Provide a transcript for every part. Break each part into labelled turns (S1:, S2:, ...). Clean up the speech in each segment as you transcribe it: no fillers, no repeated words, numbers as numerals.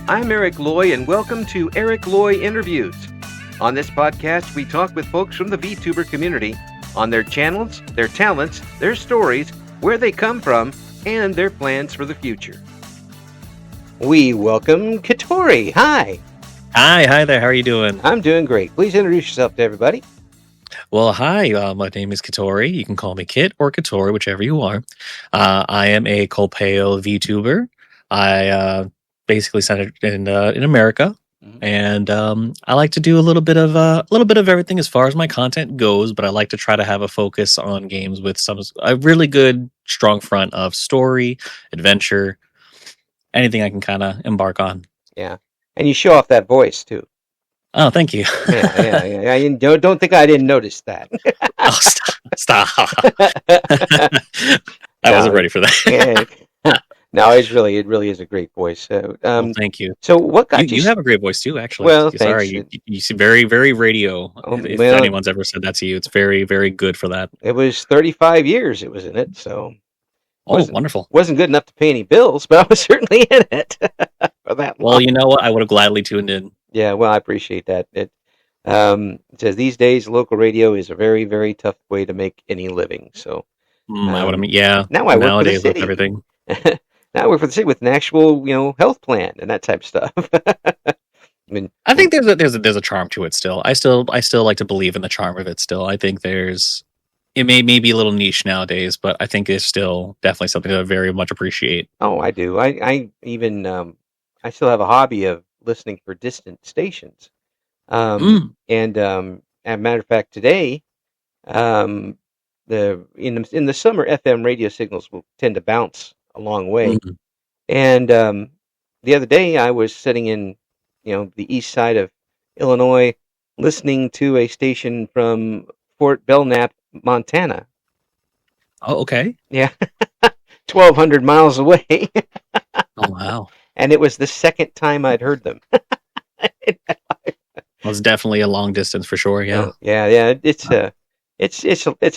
S1: I'm Eric Loy, and welcome to Loy Interviews. On this podcast, we talk with folks from the VTuber community on their channels, their talents, their stories, where they come from, and their plans for the future. We welcome Kitori. Hi.
S2: Hi there. How are you doing?
S1: I'm doing great. Please introduce yourself to everybody.
S2: Well, hi. My name is Kitori. You can call me Kit or Kitori, whichever you are. I am a Colpeo VTuber. I basically centered in America, and I like to do a little bit of everything as far as my content goes. But I like to try to have a focus on games with a really good, strong front of story, adventure, anything I can kind of embark on.
S1: Yeah, and you show off that voice too.
S2: Oh, thank you.
S1: Yeah. I don't think I didn't notice that.
S2: Oh, stop. I wasn't ready for that.
S1: No, it really is a great voice. So,
S2: well, thank you.
S1: So, what got you?
S2: You have a great voice too, actually.
S1: Well,
S2: sorry,
S1: thanks.
S2: you seem very, very radio. If anyone's ever said that to you, it's very, very good for that.
S1: It was 35 years. It was in it, so.
S2: Wonderful.
S1: Wasn't good enough to pay any bills, but I was certainly in it for that long.
S2: Well, you know what? I would have gladly tuned in.
S1: Yeah, well, I appreciate that. It says these days local radio is a very, very tough way to make any living. So,
S2: yeah.
S1: Now I work
S2: nowadays
S1: for the city.
S2: With everything.
S1: Now I work for the city with an actual, health plan and that type of stuff.
S2: I think there's a charm to it still. I still like to believe in the charm of it still. I think it may be a little niche nowadays, but I think it's still definitely something that I very much appreciate.
S1: Oh, I do. I even I still have a hobby of listening for distant stations. And as a matter of fact, today, in the summer, FM radio signals will tend to bounce a long way. And the other day, I was sitting in, the east side of Illinois, listening to a station from Fort Belknap, Montana.
S2: Oh, okay.
S1: Yeah, 1,200 miles away.
S2: Oh, wow.
S1: And it was the second time I'd heard them.
S2: Well, it's definitely a long distance for sure. Yeah.
S1: Yeah. It's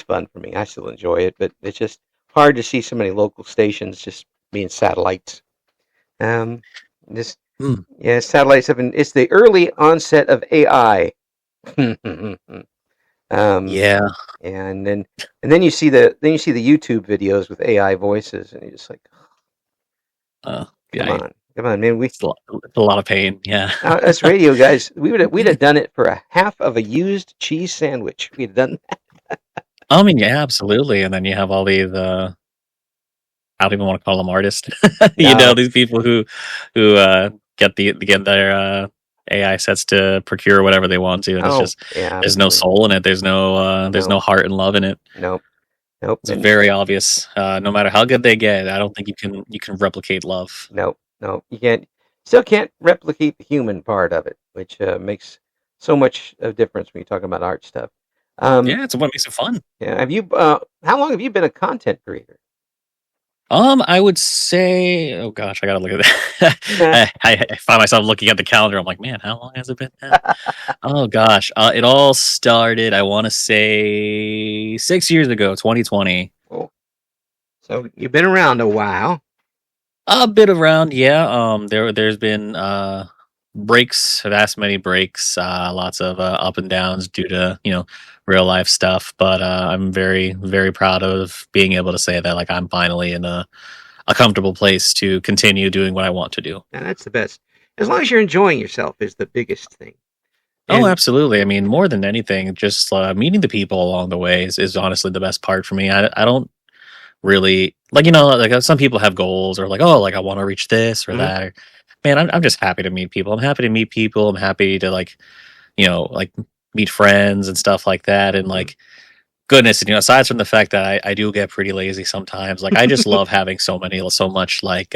S1: fun for me. I still enjoy it, but it's just hard to see so many local stations just being satellites. Satellites it's the early onset of AI.
S2: Yeah.
S1: And then you see the YouTube videos with AI voices, and you're just like, come on, man.
S2: It's a lot of pain. Yeah.
S1: Us radio guys, we'd have done it for a half of a used cheese sandwich. We'd have done that.
S2: I mean, yeah, absolutely. And then you have all these, I don't even want to call them artists. These people who get their AI sets to procure whatever they want to, and there's no soul in it. There's no heart and love in it.
S1: Nope.
S2: It's very obvious. No matter how good they get, I don't think you can replicate love.
S1: No, you can't. Still can't replicate the human part of it, which makes so much of difference when you talk about art stuff.
S2: It's what makes it fun.
S1: Yeah. Have you? How long have you been a content creator?
S2: I would say, oh gosh, I gotta look at that. I find myself looking at the calendar. I'm like, man, how long has it been now? Oh gosh, it all started, I want to say 6 years ago, 2020.
S1: Cool. So you've been around a while.
S2: A bit around, yeah. There's been breaks, vast many breaks, lots of up and downs due to real life stuff. But I'm very, very proud of being able to say that like I'm finally in a comfortable place to continue doing what I want to do.
S1: And that's the best. As long as you're enjoying yourself is the biggest thing.
S2: Oh, absolutely. I mean, more than anything, just meeting the people along the way is honestly the best part for me. I don't really like some people have goals or like, oh, like I want to reach this or that. Man, I'm just happy to meet people. I'm happy to meet people. I'm happy to meet friends and stuff like that. And like, goodness, aside from the fact that I do get pretty lazy sometimes, like I just love having so much like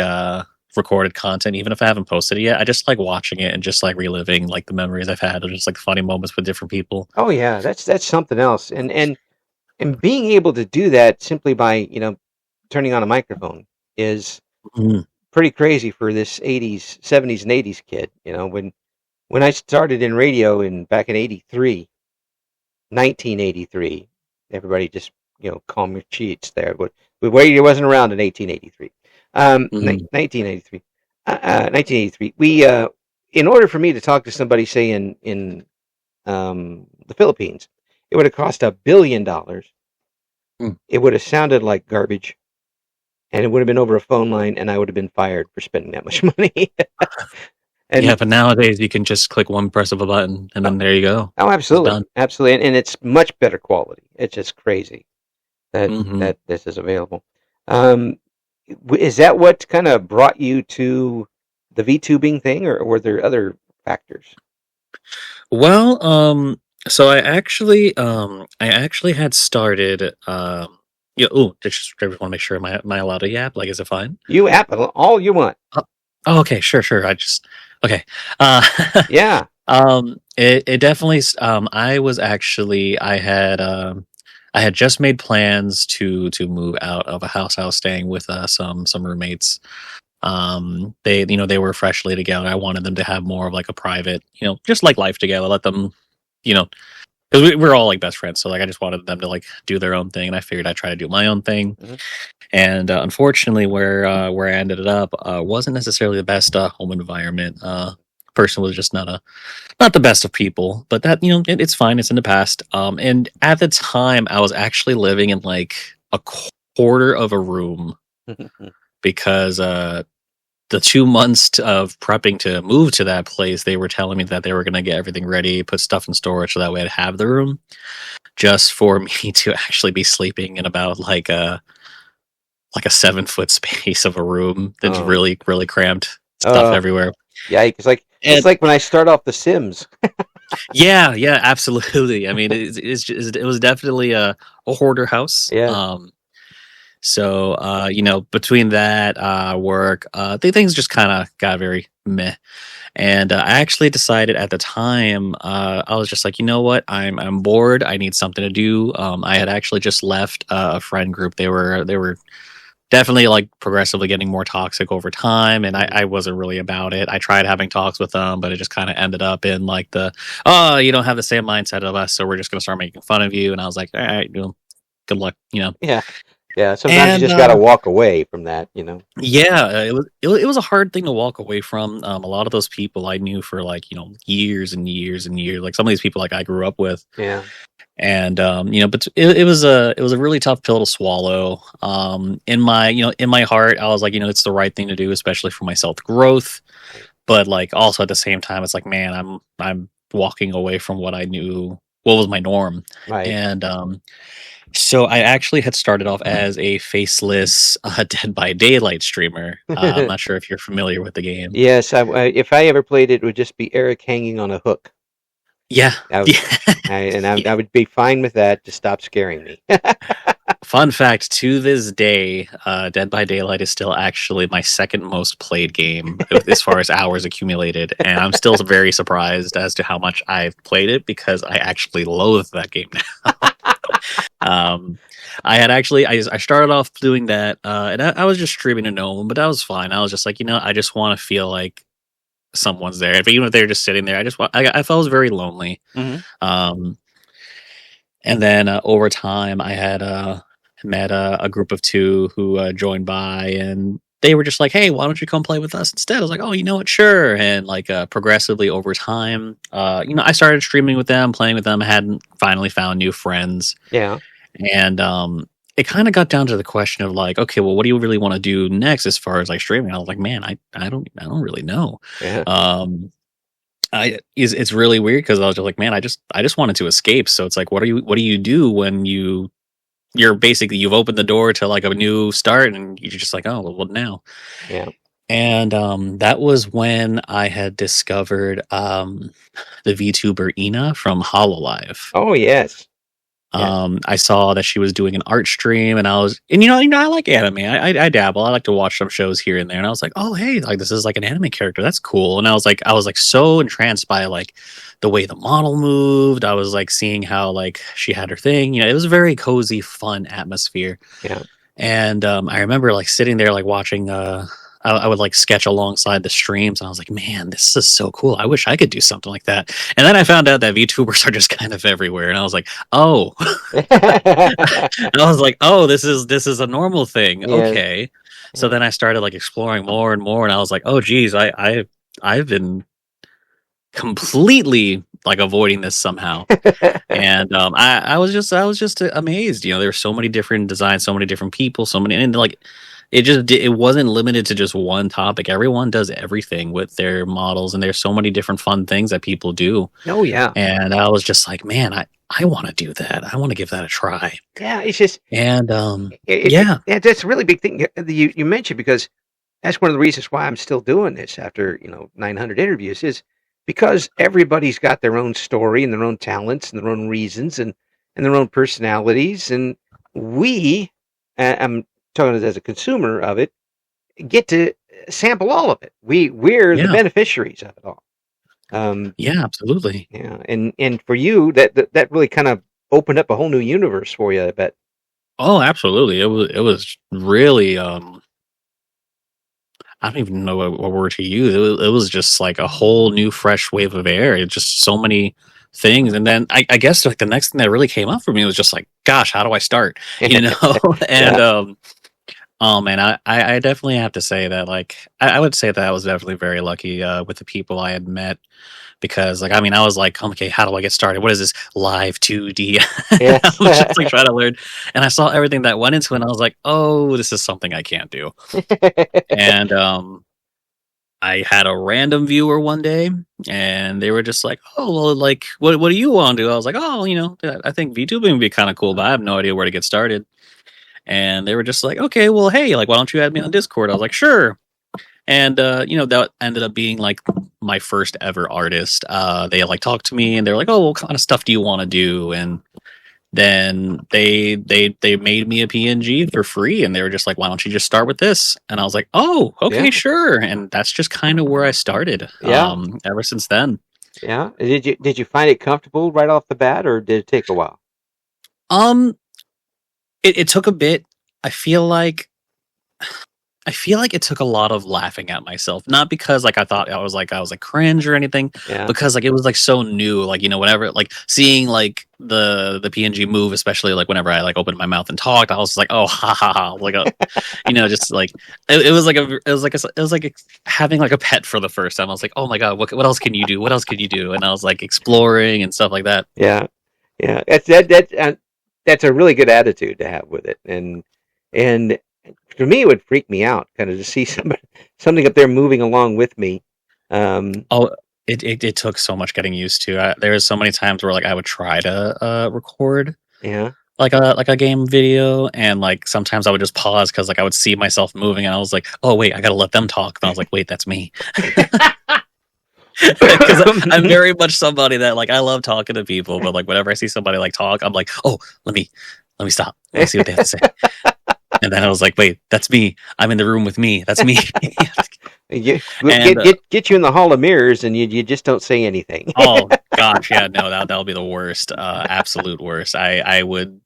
S2: recorded content, even if I haven't posted it yet. I just like watching it and just like reliving like the memories I've had or just like funny moments with different people.
S1: Oh yeah, that's something else. And being able to do that simply by turning on a microphone is pretty crazy for this 80s, 70s, and 80s kid. When I started in radio back in 1983, everybody just call me cheats there. But radio wasn't around in 1883. 1983. 1983. We, in order for me to talk to somebody, say in the Philippines, it would have cost $1 billion.
S2: Mm.
S1: It would have sounded like garbage, and it would have been over a phone line, and I would have been fired for spending that much money.
S2: Yeah,
S1: And
S2: but nowadays you can just click one press of a button, and then there you go.
S1: oh,
S2: It's
S1: absolutely,
S2: done.
S1: absolutely, and it's much better quality. It's just crazy that
S2: Hmm.
S1: that this is available. Um, is that what kind of brought you to the VTubing thing, or were there other factors?
S2: Well, so I actually had started, yeah. Oh, just want to make sure. Am I allowed to yap? Like, is it fine?
S1: You app all you want.
S2: Oh, okay, sure. Okay. Uh,
S1: Yeah.
S2: it definitely. I was actually, I had just made plans to move out of a house I was staying with some roommates. They, they were freshly together. I wanted them to have more of like a private, just like life together. Let them, you know, because we're all like best friends. So like, I just wanted them to like do their own thing, and I figured I'd try to do my own thing.
S1: Mhm.
S2: And unfortunately, where I ended up wasn't necessarily the best home environment. Person was just not the best of people, but that it's fine. It's in the past. And at the time, I was actually living in like a quarter of a room because the 2 months of prepping to move to that place, they were telling me that they were going to get everything ready, put stuff in storage so that way I'd have the room just for me to actually be sleeping in about like a 7 foot space of a room that's
S1: Oh,
S2: really, really cramped, stuff
S1: oh,
S2: everywhere.
S1: yeah. It's
S2: And
S1: like when I start off The Sims.
S2: yeah, absolutely. I mean, it was definitely a hoarder house.
S1: Yeah.
S2: So between that work, things just kind of got very meh. And I actually decided at the time, I was just like, you know what, I'm bored. I need something to do. I had actually just left a friend group. They were definitely like progressively getting more toxic over time, and I wasn't really about it. I tried having talks with them, but it just kind of ended up in like oh, you don't have the same mindset of us, so we're just gonna start making fun of you. And I was like, all right, good luck.
S1: Yeah. Yeah. Sometimes you
S2: And
S1: just got to walk away from that.
S2: yeah, it was a hard thing to walk away from. A lot of those people I knew for like years and years and years. Like some of these people like I grew up with,
S1: Yeah.
S2: and but it was a really tough pill to swallow. In my heart, I was like, it's the right thing to do, especially for my self growth.
S1: Right.
S2: But like also at the same time, it's like, man, I'm walking away from what I knew, what was my norm.
S1: Right.
S2: And so I actually had started off as a faceless Dead by Daylight streamer. I'm not sure if you're familiar with the game.
S1: Yes. If I ever played it, it would just be Eric hanging on a hook.
S2: Yeah,
S1: I, would-
S2: yeah.
S1: I would be fine with that to stop scaring me.
S2: Fun fact: to this day, Dead by Daylight is still actually my second most played game as far as hours accumulated, and I'm still very surprised as to how much I've played it because I actually loathe that game now. um, I had actually I started off doing that, and I was just streaming to no one, but that was fine. I was just like, I just want to feel like someone's there. Even if they're just sitting there, I felt very lonely.
S1: Hmm.
S2: Um, and then over time, I had met a group of two who joined by, and they were just like, "Hey, why don't you come play with us instead?" I was like, "Oh, you know what? Sure." And like progressively over time, I started streaming with them, playing with them. I hadn't finally found new friends,
S1: Yeah.
S2: and it kind of got down to the question of like, okay, well, what do you really want to do next as far as like streaming? I was like, man, I don't really know.
S1: Yeah.
S2: Um, it's really weird because I was just like, man, I just wanted to escape. So it's like, what do you do when you're basically you've opened the door to like a new start and you're just like, oh, well, what now?
S1: Yeah.
S2: And that was when I had discovered the VTuber Ina from Hololive.
S1: Oh, yes. Yes.
S2: I saw that she was doing an art stream, and I like anime. I dabble. I like to watch some shows here and there, and I was like, oh hey, like this is like an anime character. That's cool. And I was like so entranced by like the way the model moved. I was like seeing how like she had her thing. It was a very cozy, fun atmosphere.
S1: Yeah.
S2: And I remember like sitting there like watching. I would like sketch alongside the streams, and I was like, man, this is so cool. I wish I could do something like that. And then I found out that VTubers are just kind of everywhere, and I was like, oh, and I was like, oh, this is a normal thing.
S1: Yes.
S2: Okay. So then I started like exploring more and more, and I was like, oh geez, I've been completely like avoiding this somehow. And I was just amazed. You know, there were so many different designs, so many different people, so many, and like it wasn't limited to just one topic. Everyone does everything with their models, and there's so many different fun things that people do.
S1: Oh yeah.
S2: And I was just like, man, I want to do that. I want to give that a try.
S1: Yeah, it's just
S2: And
S1: yeah, that's a really big thing that you mentioned, because that's one of the reasons why I'm still doing this after 900 interviews, is because everybody's got their own story and their own talents and their own reasons and their own personalities, and I'm talking as a consumer of it, get to sample all of it. We're the beneficiaries of it all.
S2: Yeah, absolutely.
S1: Yeah, and for you, that really kind of opened up a whole new universe for you, I bet.
S2: Oh, absolutely. It was really I don't even know what word to use. It was just like a whole new fresh wave of air. It's just so many things. And then I guess like the next thing that really came up for me was just like, gosh, how do I start? You know? And
S1: Yeah.
S2: oh man, I definitely have to say that like I would say that I was definitely very lucky with the people I had met, because like I mean I was like, okay, how do I get started? What is this live 2D? I
S1: Yes.
S2: was just like trying to learn, and I saw everything that went into it, and I was like, oh, this is something I can't do. And I had a random viewer one day, and they were just like, oh well, like what do you want to do? I was like, oh, you know, I think VTubing would be kind of cool, but I have no idea where to get started. And they were just like, okay, well, hey, like why don't you add me on Discord? I was like, sure. And you know, that ended up being like my first ever artist. They like talked to me, and they're like, oh, what kind of stuff do you want to do? And then they made me a PNG for free, and they were just like, why don't you just start with this? And I was like, oh, okay,
S1: Yeah.
S2: sure. And that's just kind of where I started.
S1: Yeah.
S2: Ever since then.
S1: Yeah. Did you find it comfortable right off the bat, or did it take a while?
S2: Um, it took a bit. I feel like it took a lot of laughing at myself, not because like I thought I was like cringe or anything,
S1: Yeah.
S2: because like it was like so new, like you know, whenever like seeing like the PNG move, especially like whenever I like opened my mouth and talked, I was like, oh ha ha ha, like a you know, just like it was like having like a pet for the first time. I was like, oh my god, what else can you do? What else can you do? And I was like exploring and stuff like that.
S1: Yeah. Yeah. That's a really good attitude to have with it, and for me, it would freak me out kind of to see something up there moving along with me.
S2: Oh, it took so much getting used to. There was so many times where like I would try to record
S1: Yeah.
S2: like a game video, and like sometimes I would just pause because like I would see myself moving, and I was like, oh wait, I gotta let them talk. And I was like, wait, that's me. Because I'm very much somebody that like I love talking to people, but like whenever I see somebody like talk, I'm like, oh, let me stop. Let me see what they have to say. And then I was like, wait, that's me. I'm in the room with me. That's me.
S1: Get you in the Hall of Mirrors, and you just don't say anything.
S2: Oh gosh, yeah, no, that'll be the worst, absolute worst. I would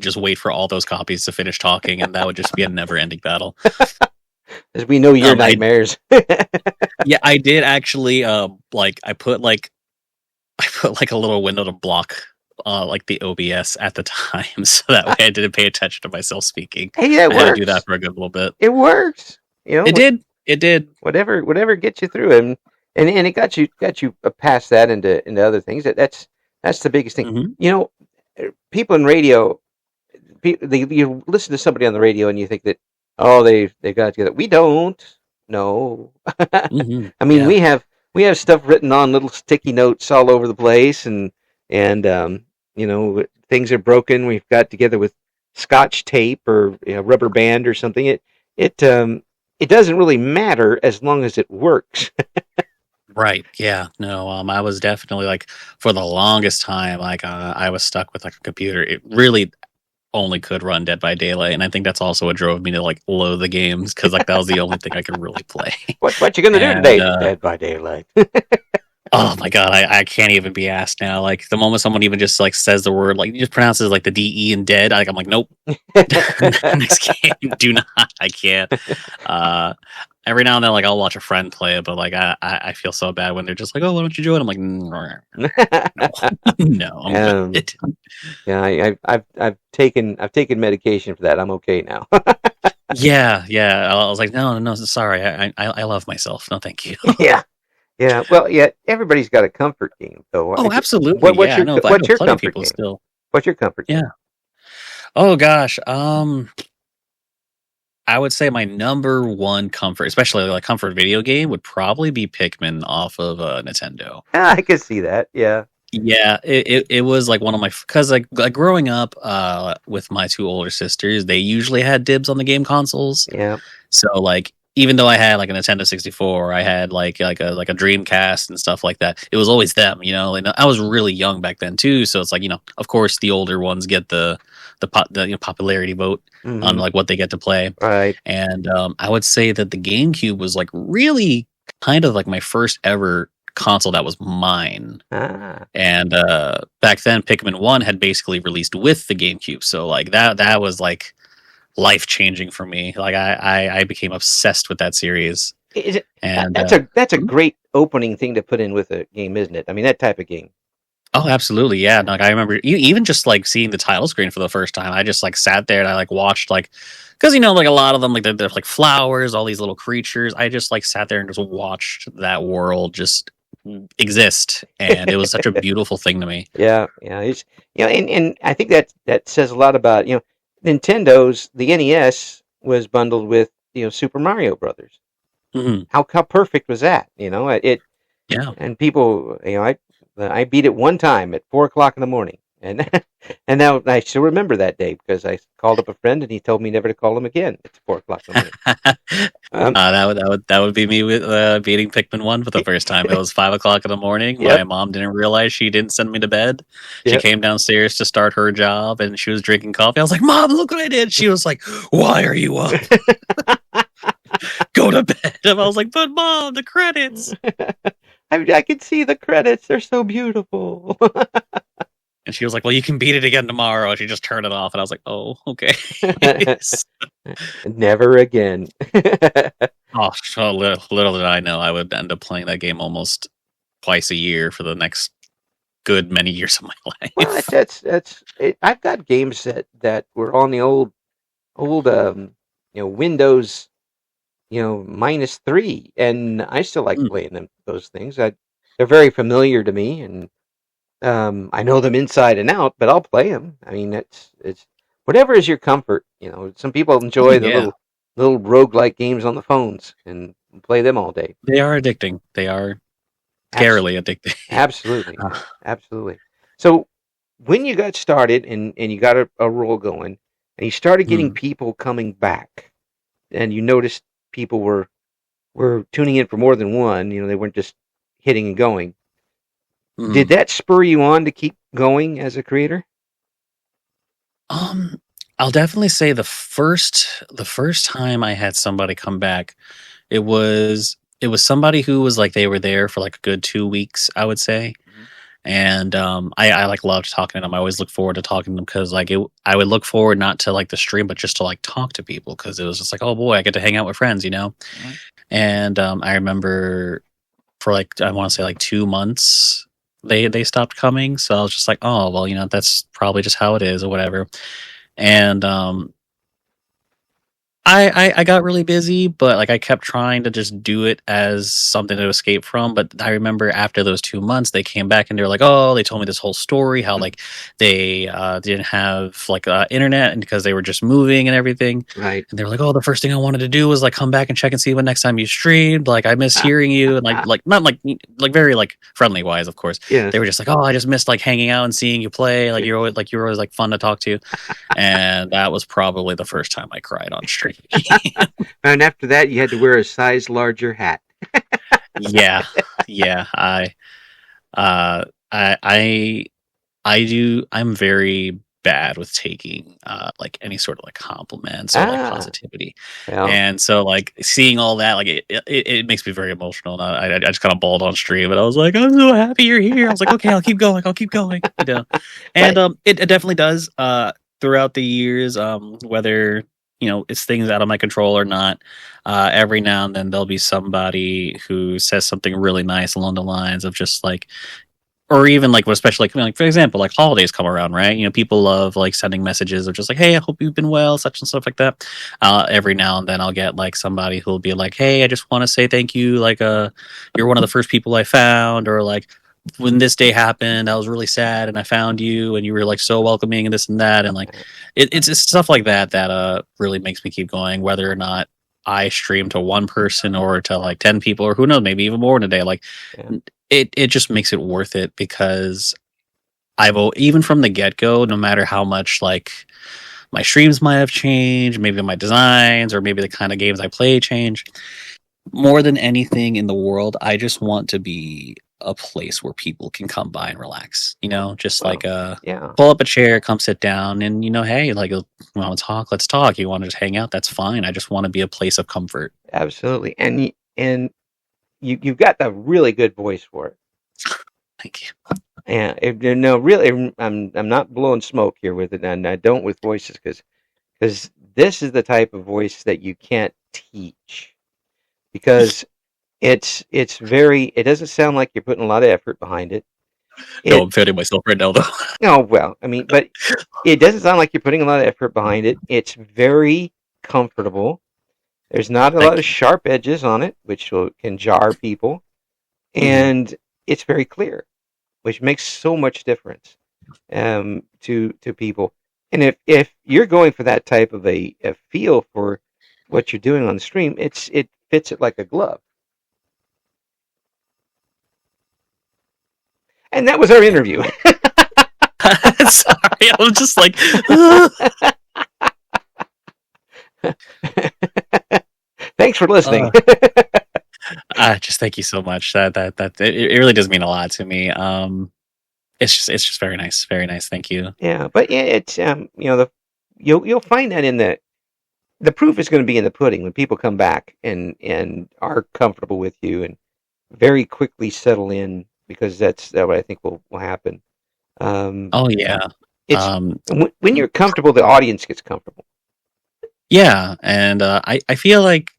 S2: just wait for all those copies to finish talking, and that would just be a never-ending battle.
S1: As we know your nightmares.
S2: Yeah, I did actually. Like I put like a little window to block like the OBS at the time, so that way I didn't pay attention to myself speaking.
S1: Hey, that
S2: I
S1: works.
S2: had to do that for a good little bit.
S1: It works. You know,
S2: It did.
S1: Whatever gets you through it, and it got you past that into other things. That's the biggest thing.
S2: Mm-hmm.
S1: You know, people in radio, you listen to somebody on the radio, and you think that they got it together. We don't. No.
S2: Mm-hmm.
S1: I mean, we have stuff written on little sticky notes all over the place, and you know, things are broken. We've got together with Scotch tape or rubber band or something. It doesn't really matter as long as it works.
S2: Right. Yeah. No. I was definitely like for the longest time, like I was stuck with like a computer. It really only could run Dead by Daylight, and I think that's also what drove me to like load the games, because like that was the only thing I could really play.
S1: What you gonna do today? Dead by Daylight.
S2: Oh my god, I can't even be asked now. Like the moment someone even just like says the word, like just pronounces like the DE and dead, I'm like, nope. Next game, do not. I can't. Every now and then, like I'll watch a friend play it, but like I feel so bad when they're just like, oh, why don't you join? I'm like, no, no, I'm good.
S1: Yeah, I've taken medication for that. I'm okay now.
S2: Yeah, yeah. I was like, no, no, sorry. I love myself. No, thank you.
S1: Yeah, yeah. Well, yeah. Everybody's got a comfort game, though.
S2: Oh, absolutely.
S1: What's
S2: Yeah,
S1: your
S2: I
S1: what's
S2: know
S1: your
S2: plenty of
S1: comfort
S2: people
S1: game?
S2: still.
S1: What's your comfort game?
S2: Yeah. Oh gosh. I would say my number one comfort, especially like comfort video game, would probably be Pikmin off of Nintendo.
S1: I can see that. Yeah.
S2: Yeah, it was like one of my because like growing up with my two older sisters, they usually had dibs on the game consoles.
S1: Yeah.
S2: So like even though I had like a Nintendo 64, I had like a Dreamcast and stuff like that. It was always them, you know. And I was really young back then too, so it's like, you know, of course the older ones get the popularity vote on
S1: Hmm.
S2: like what they get to play.
S1: Right.
S2: And I would say that the GameCube was like really kind of like my first ever console that was mine.
S1: Ah.
S2: And back then Pikmin 1 had basically released with the GameCube. So like that was like life changing for me. Like I became obsessed with that series.
S1: Is it,
S2: And
S1: that's a great opening thing to put in with a game, isn't it? I mean, that type of game.
S2: oh, absolutely, yeah. Like I remember even just like seeing the title screen for the first time. I just like sat there and I like watched like because you know like a lot of them like they're like flowers, all these little creatures. I just like sat there and just watched that world just exist, and it was such a beautiful thing to me.
S1: Yeah, yeah. It's and I think that says a lot about Nintendo's the NES was bundled with Super Mario Brothers.
S2: Hmm.
S1: How perfect was that? It
S2: Yeah.
S1: and people I beat it one time at 4 o'clock in the morning, and and now I still remember that day because I called up a friend and he told me never to call him again at 4 o'clock in the morning.
S2: That would be me with beating Pikmin 1 for the first time. It was 5 o'clock in the morning. My
S1: Yep,
S2: mom didn't realize she didn't send me to bed. She
S1: yep.
S2: came downstairs to start her job and she was drinking coffee. I was like, Mom, look what I did. She was like, Why are you up? Go to bed. And I was like, But Mom, the credits.
S1: I can see the credits. They're so beautiful.
S2: And she was like, Well, you can beat it again tomorrow. And she just turned it off. And I was like, Oh, okay.
S1: Never again.
S2: Oh, so little did I know I would end up playing that game almost twice a year for the next good many years of my
S1: Well,
S2: life.
S1: that's it. I've got games that were on the old Windows -3, and I still like
S2: Mm,
S1: playing those things. They're very familiar to me, and I know them inside and out. But I'll play them. I mean, it's whatever is your comfort. Some people
S2: oh
S1: enjoy the
S2: yeah,
S1: little roguelike games on the phones and play them all day.
S2: they are addicting. They are
S1: Abs-
S2: scarily addicting.
S1: Absolutely,
S2: Uh,
S1: absolutely. So when you got started and you got a roll going, and you started getting
S2: mm,
S1: people coming back, and you noticed people were tuning in for more than one. They weren't just hitting and going. Did
S2: mm.
S1: that spur you on to keep going as a creator?
S2: Um, I'll definitely say the first time I had somebody come back, it was somebody who was like they were there for like a good 2 weeks, I would say.
S1: Mhm.
S2: And I like loved talking to them. I always look forward to talking to them because like I would look forward not to like the stream, but just to like talk to people because it was just like, oh boy, I get to hang out with friends, you know.
S1: Mhm.
S2: And I remember for like I want to say like 2 months they stopped coming, so I was just like, oh well, you know that's probably just how it is or whatever. And I got really busy, but like I kept trying to just do it as something to escape from. But I remember after those 2 months, they came back and they were like, "Oh, they told me this whole story how like they didn't have like internet and because they were just moving and everything."
S1: Right.
S2: And they were like, "Oh, the first thing I wanted to do was like come back and check and see when next time you streamed. Like I miss hearing you and like not like very like friendly wise, of course.
S1: Yes.
S2: They were just like, "Oh, I just missed like hanging out and seeing you play. Like you're always like fun to talk to." And that was probably the first time I cried on stream.
S1: And after that, you had to wear a size larger hat.
S2: Yeah, yeah. Uh, I, I'm very bad with taking like any sort of like compliments or like
S1: Ah,
S2: positivity,
S1: well,
S2: and so like seeing all that, like it makes me very emotional. And I just kind of bawled on stream, and I was like, I'm so happy you're here. I was like, okay, I'll keep going. I'll keep going. You know, and
S1: but
S2: it definitely does. Throughout the years, whether it's things out of my control or not, every now and then there'll be somebody who says something really nice along the lines of just like or even like, especially like for example, like holidays come around, right? You know, people love like sending messages of just like, hey, I hope you've been well, such and stuff like that. Every now and then I'll get like somebody who'll be like, hey, I just want to say thank you, like you're one of the first people I found, or like when this day happened I was really sad and I found you and you were like so welcoming and this and that, and like it's just stuff like that that really makes me keep going, whether or not I stream to one person or to like 10 people, or who knows, maybe even more in a day. Like it just makes it worth it, because even from the get-go, no matter how much like my streams might have changed, maybe my designs or maybe the kind of games I play change, more than anything in the world, I just want to be a place where people can come by and relax, you know, just like pull up a chair, come sit down, and you know, hey, like, you want to talk, let's talk. You want to just hang out, that's fine. I just want to be a place of comfort.
S1: Absolutely. And you've got a really good voice for it.
S2: Thank you.
S1: Yeah, no, really, I'm not blowing smoke here with it, and I don't with voices, because this is the type of voice that you can't teach, because it doesn't sound like you're putting a lot of effort behind it.
S2: No, I'm fitting myself right now, though.
S1: No, well, I mean, but it doesn't sound like you're putting a lot of effort behind it. It's very comfortable. There's not a lot of sharp edges on it, which can jar people, and it's very clear, which makes so much difference to people. And if you're going for that type of a feel for what you're doing on the stream, it fits it like a glove. And that was our interview.
S2: Sorry, I was just like,
S1: thanks for listening.
S2: Just thank you so much. That it really does mean a lot to me. It's just very nice, very nice. Thank you.
S1: Yeah, but yeah, it's you know, you'll find that in the proof is going to be in the pudding when people come back and are comfortable with you and very quickly settle in, because that's what I think will happen.
S2: Oh yeah,
S1: when you're comfortable, the audience gets comfortable.
S2: Yeah, and I feel like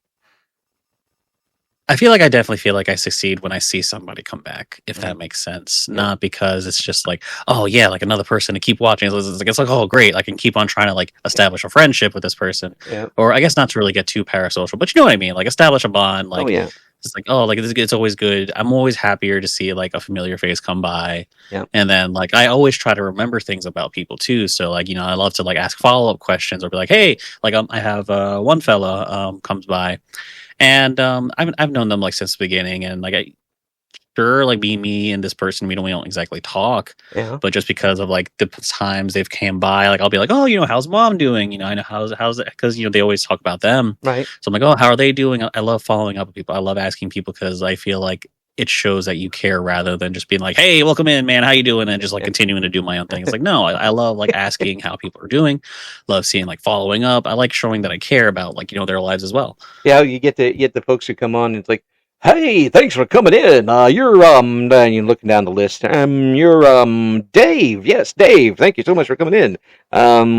S2: I definitely feel like I succeed when I see somebody come back, if that makes sense. Yeah. Not because it's just like, oh yeah, like another person to keep watching. It's like, oh great, I can keep on trying to like establish a friendship with this person. Yeah. Or I guess not to really get too parasocial, but you know what I mean, like establish a bond. Like, it's like, oh, like it's always good. I'm always happier to see like a familiar face come by. Yeah. And then like I always try to remember things about people too. So like, you know, I love to like ask follow-up questions or be like, hey, like I have one fella comes by. And I've known them like since the beginning, and like like being me and this person, we don't exactly talk, but just because of like the times they've came by, like I'll be like, oh, you know, how's mom doing? You know, I know how's it, because you know they always talk about them, right? So I'm like, oh, how are they doing? I love following up with people. I love asking people, because I feel like it shows that you care, rather than just being like, hey, welcome in, man, how you doing? And just like continuing to do my own thing. It's like, no, I love like asking how people are doing, love seeing like following up. I like showing that I care about like, you know, their lives as well.
S1: Yeah, you get the folks who come on and it's like, hey, thanks for coming in. You're and you're looking down the list. You're Dave. Yes, Dave. Thank you so much for coming in.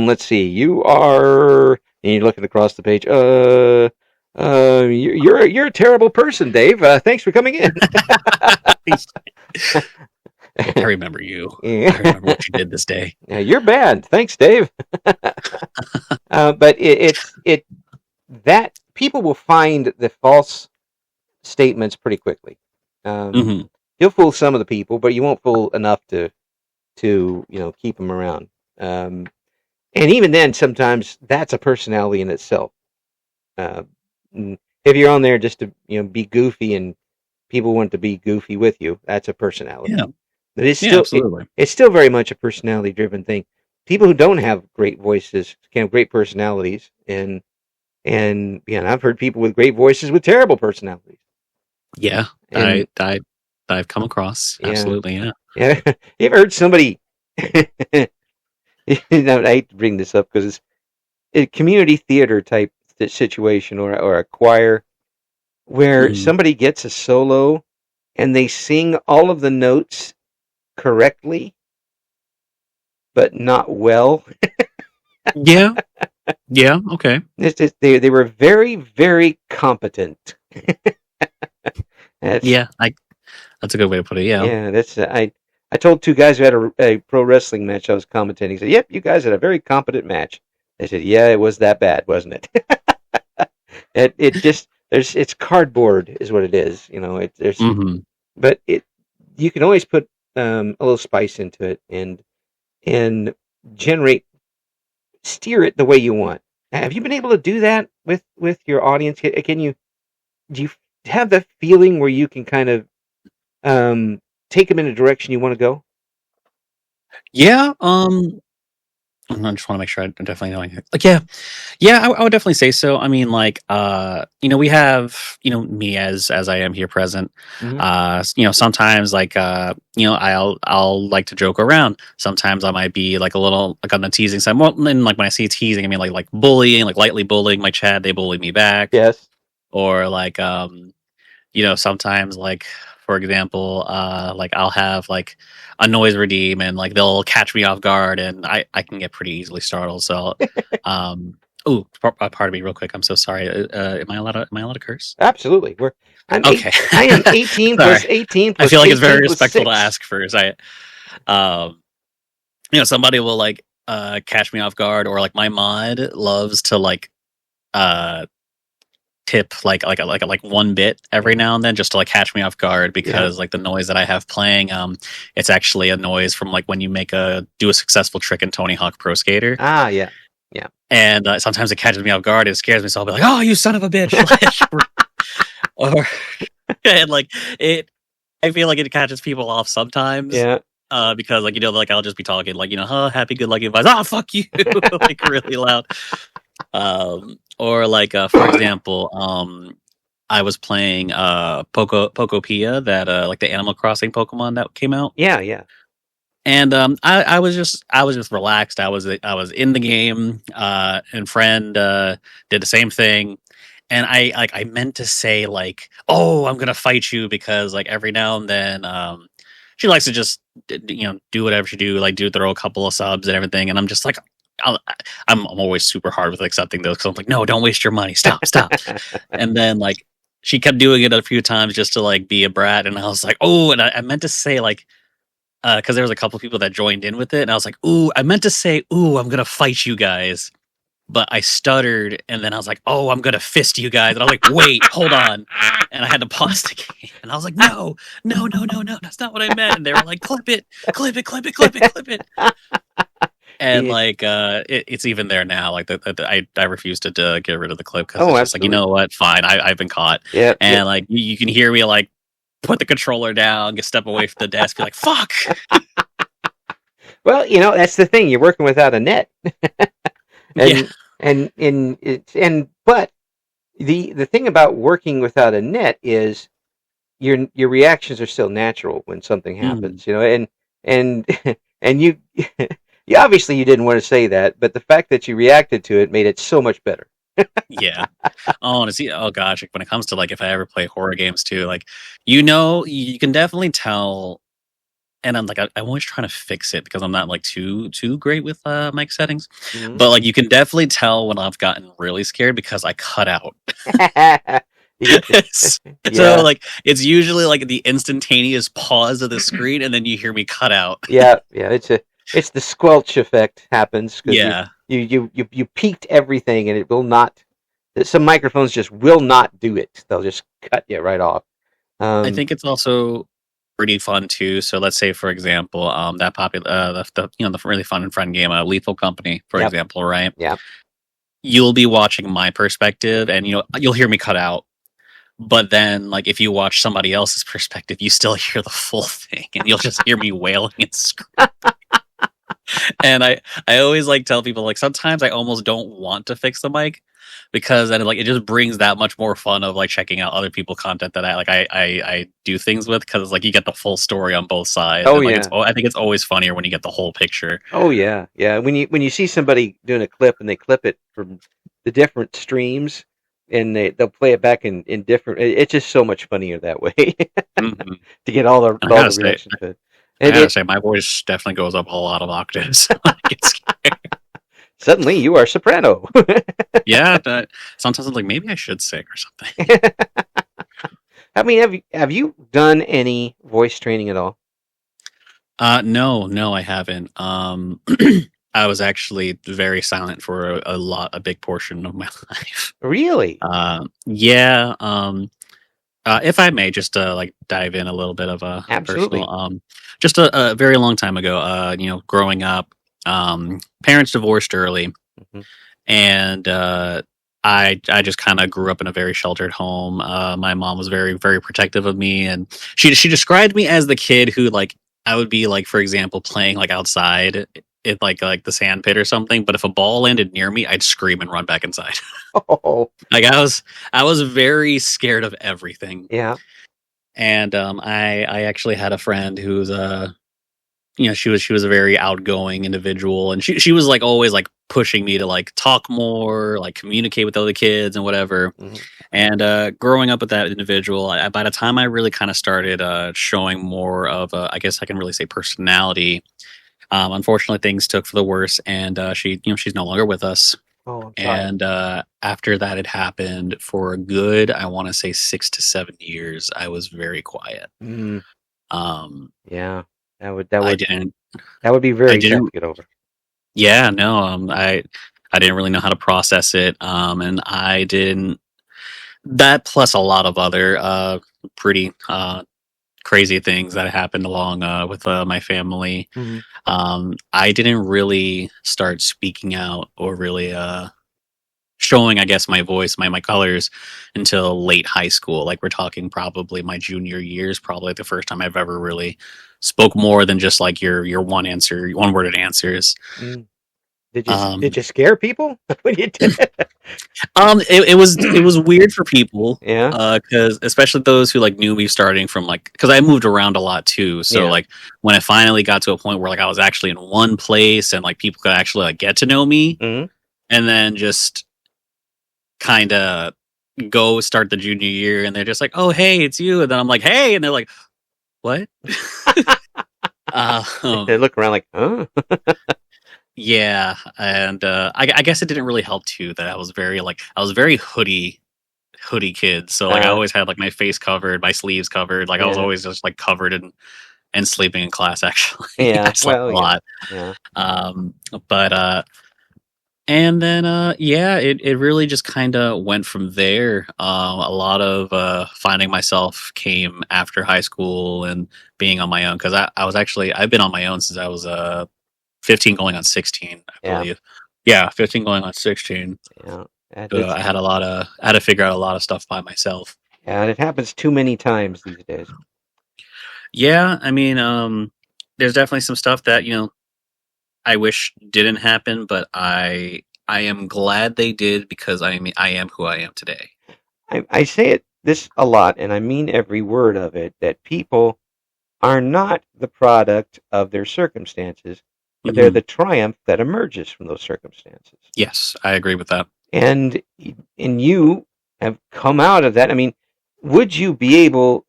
S1: Let's see. You are, and you're looking across the page. You're a terrible person, Dave. Thanks for coming in.
S2: I remember you. I remember what you did this day.
S1: Yeah, you're bad. Thanks, Dave. But it's that people will find the false statements pretty quickly. You'll fool some of the people, but you won't fool enough to you know, keep them around. And even then, sometimes that's a personality in itself. If you're on there just to, you know, be goofy and people want to be goofy with you, that's a personality. Yeah. But it's still it's still very much a personality driven thing. People who don't have great voices can have great personalities, and I've heard people with great voices with terrible personalities.
S2: Yeah, and I've come across absolutely.
S1: Yeah. You ever heard somebody? I hate to bring this up because it's a community theater type situation or a choir where somebody gets a solo and they sing all of the notes correctly, but not well.
S2: Yeah. Okay.
S1: It's just, they were very, very competent.
S2: That's a good way to put it. Yeah.
S1: Yeah. That's I told two guys who had a pro wrestling match I was commentating. Said, "Yep, you guys had a very competent match." They said, "Yeah, it was that bad, wasn't it?" it just it's cardboard is what it is. There's but you can always put a little spice into it and steer it the way you want. Have you been able to do that with your audience? Do you have the feeling where you can kind of take them in a direction you want to go?
S2: Yeah. I just want to make sure I'm definitely knowing. Like, yeah, I would definitely say so. I mean, like, we have, me as I am here present.
S1: Mm-hmm.
S2: Sometimes like, I'll like to joke around. Sometimes I might be like a little like on the teasing side. More than like when I say teasing, I mean like bullying, like lightly bullying my chat. They bully me back.
S1: Yes.
S2: Or like, sometimes like, for example, like I'll have like a noise redeem and like they'll catch me off guard and I can get pretty easily startled. So, pardon me real quick. I'm so sorry. Am I allowed to curse?
S1: Absolutely.
S2: Okay.
S1: I am 18 plus 18 plus
S2: I feel like it's
S1: 18
S2: very
S1: plus
S2: respectful
S1: 6.
S2: to ask first. Somebody will like catch me off guard, or like my mod loves to like tip like 1 bit every now and then just to like catch me off guard because like the noise that I have playing, it's actually a noise from like when you do a successful trick in Tony Hawk Pro Skater.
S1: Yeah.
S2: And sometimes it catches me off guard. It scares me, so I'll be like, "Oh, you son of a bitch!" or and like it. I feel like it catches people off sometimes.
S1: Yeah.
S2: Because like like I'll just be talking like happy good lucky vibes. Oh, fuck you, like really loud. Or like for example, I was playing Pokopia, that like the Animal Crossing Pokemon that came out.
S1: Yeah.
S2: And I was just relaxed. I was in the game, and friend did the same thing. And I meant to say like, "Oh, I'm gonna fight you," because like every now and then she likes to just do whatever she do, like throw a couple of subs and everything. And I'm just like, I'm always super hard with accepting those because I'm like, no, don't waste your money. Stop. And then like she kept doing it a few times just to like be a brat, and I was like, oh, and I meant to say like, because there was a couple of people that joined in with it, and I was like, ooh, I meant to say, ooh, I'm gonna fight you guys, but I stuttered, and then I was like, oh, I'm gonna fist you guys, and I was like, wait, hold on, and I had to pause the game, and I was like, no, that's not what I meant, and they were like, clip it. And like it's even there now. Like I refuse to get rid of the clip because it's just like, you know what? Fine, I've been caught.
S1: Yeah.
S2: And like you can hear me like put the controller down, step away from the desk, be like, fuck.
S1: Well, that's the thing. You're working without a net. But the thing about working without a net is your reactions are still natural when something happens. And you. Obviously, you didn't want to say that, but the fact that you reacted to it made it so much better.
S2: Yeah. Oh gosh, like when it comes to like if I ever play horror games too, like you can definitely tell. And I'm like, I'm always trying to fix it because I'm not like too great with mic settings. Mm-hmm. But like you can definitely tell when I've gotten really scared because I cut out. So like it's usually like the instantaneous pause of the screen, and then you hear me cut out.
S1: Yeah. It's the squelch effect happens.
S2: Yeah.
S1: You peaked everything, and it will not. Some microphones just will not do it. They'll just cut you right off.
S2: I think it's also pretty fun too. So let's say, for example, that popular the really fun and fun game, Lethal Company, for example, right?
S1: Yeah.
S2: You'll be watching my perspective, and you'll hear me cut out. But then, like, if you watch somebody else's perspective, you still hear the full thing, and you'll just hear me wailing and screaming. And I always like tell people like sometimes I almost don't want to fix the mic because then like it just brings that much more fun of like checking out other people's content that I do things with, because like you get the full story on both sides.
S1: Oh,
S2: and, like,
S1: yeah.
S2: I think it's always funnier when you get the whole picture.
S1: Oh yeah. When you see somebody doing a clip and they clip it from the different streams and they'll play it back in different. It's just so much funnier that way
S2: Mm-hmm.
S1: to get all the reaction to it.
S2: I gotta say, my voice definitely goes up a lot of octaves.
S1: Suddenly, you are soprano.
S2: Yeah, sometimes I'm like, maybe I should sing or something.
S1: I mean, have you done any voice training at all?
S2: No, I haven't. I was actually very silent for a big portion of my life.
S1: Really?
S2: Yeah. If I may, just like dive in a little bit of a personal,
S1: Absolutely.
S2: just a very long time ago. Growing up, parents divorced early,
S1: Hmm.
S2: and I just kind of grew up in a very sheltered home. My mom was very very protective of me, and she described me as the kid who like I would be like, for example, playing like outside in like the sand pit or something. But if a ball landed near me, I'd scream and run back inside.
S1: Oh,
S2: Like I was very scared of everything.
S1: yeah.
S2: And I actually had a friend who's she was a very outgoing individual, and she was like always like pushing me to like talk more, like communicate with other kids and whatever.
S1: Hmm.
S2: And growing up with that individual, by the time I really kind of started showing more of I guess I can really say personality. Unfortunately, things took for the worse, and she's no longer with us.
S1: Oh, I'm sorry.
S2: And after that had happened for a good, I want to say 6 to 7 years, I was very quiet.
S1: Mm,
S2: Um,
S1: yeah. That would that
S2: I
S1: would
S2: didn't,
S1: that would be
S2: I
S1: very tough
S2: didn't,
S1: to get over.
S2: yeah, no, I didn't really know how to process it. And I didn't, that plus a lot of other pretty crazy things that happened along with my family.
S1: Hmm.
S2: I didn't really start speaking out or really showing, I guess, my voice, my colors until late high school. Like we're talking probably my junior years, probably the first time I've ever really spoke more than just like your one worded answers.
S1: Mm. Did
S2: Um,
S1: you scare people when you did it?
S2: it was weird for people,
S1: Yeah.
S2: because especially those who like knew me starting from like, because I moved around a lot too. So
S1: Yeah.
S2: like when it finally got to a point where like I was actually in one place and like people could actually like get to know me,
S1: Hmm.
S2: and then just kind of go start the junior year and they're just like, "Oh, hey, it's you." And then I'm like, "Hey." And they're like, "What?"
S1: They
S2: um
S1: look around like, huh?
S2: yeah, and I guess it didn't really help too that I was very hoodie kid. So like I
S1: Uh,
S2: always had like my face covered, my sleeves covered. Like I was
S1: yeah.
S2: always just like covered and sleeping in class actually. I
S1: Yeah.
S2: slept
S1: Well,
S2: a
S1: yeah.
S2: lot.
S1: Yeah.
S2: But and then yeah, it really just kind of went from there. A lot of finding myself came after high school and being on my own, because I've been on my own since I was 15 going on 16, I
S1: Yeah.
S2: believe. Yeah, 15 going on 16.
S1: Yeah. And
S2: So I had to figure out a lot of stuff by myself.
S1: it happens too many times these days.
S2: Yeah, I mean, there's definitely some stuff that I wish didn't happen, but I am glad they did, because I am who I am today.
S1: I say it this a lot, and I mean every word of it, that people are not the product of their circumstances, but they're
S2: Hmm.
S1: the triumph that emerges from those circumstances.
S2: Yes, I agree with that.
S1: And you have come out of that. I mean, would you be able